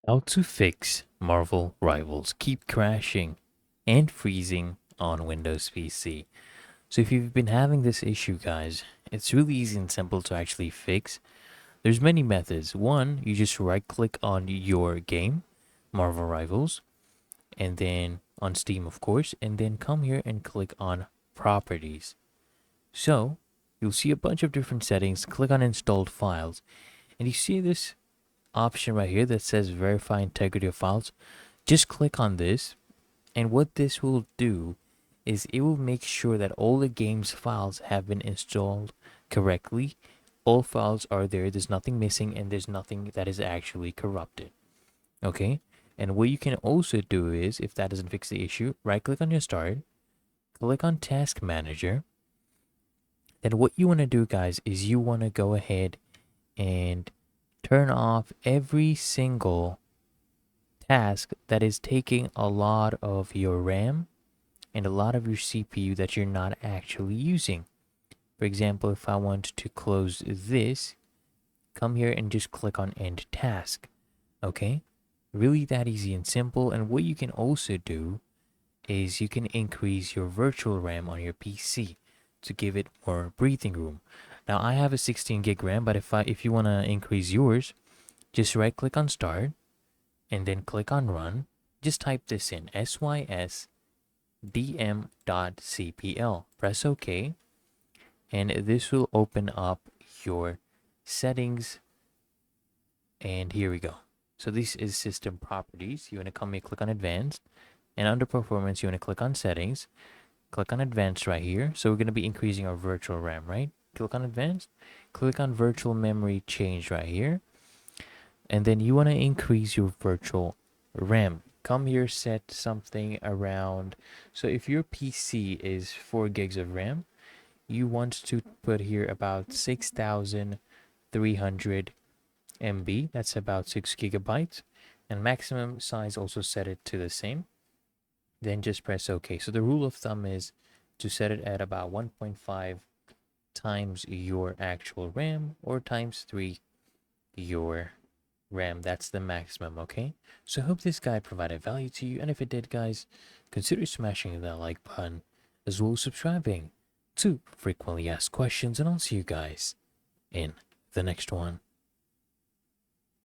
How to fix Marvel Rivals keep crashing and freezing on Windows PC. So if you've been having this issue, guys, it's really easy and simple to actually fix. There's many methods. One, you just right click on your game, Marvel Rivals, and then on Steam, of course, and then come here and click on Properties. So you'll see a bunch of different settings. Click on Installed Files, and you see this option right here that says Verify Integrity of Files. Just click on this, and what this will do is it will make sure that all the game's files have been installed correctly. All files are there, there's nothing missing, and there's nothing that is actually corrupted. Okay? And what you can also do is, if that doesn't fix the issue, right click on your start, click on Task Manager. Then what you want to do, guys, is you want to go ahead and turn off every single task that is taking a lot of your RAM and a lot of your CPU that you're not actually using. For example, if I want to close this, come here and just click on End Task. Okay? Really that easy and simple. And what you can also do is you can increase your virtual RAM on your PC to give it more breathing room. Now I have a 16 gig RAM, but if you want to increase yours, just right click on Start and then click on Run. Just type this in, sysdm.cpl. Press OK, and this will open up your settings. And here we go. So this is System Properties. You want to come here, click on Advanced, and under Performance, you want to click on Settings. Click on Advanced right here. So we're going to be increasing our virtual RAM, right? Click on Advanced. Click on Virtual Memory Change right here. And then you want to increase your virtual RAM. Come here, set something around. So if your PC is 4 gigs of RAM, you want to put here about 6,300 MB. That's about 6 gigabytes. And maximum size, also set it to the same. Then just press OK. So the rule of thumb is to set it at about 1.5 times your actual RAM or times 3 your RAM. That's the maximum, okay? So I hope this guide provided value to you, and if it did, guys, consider smashing that like button as well as subscribing to frequently asked questions, and I'll see you guys in the next one.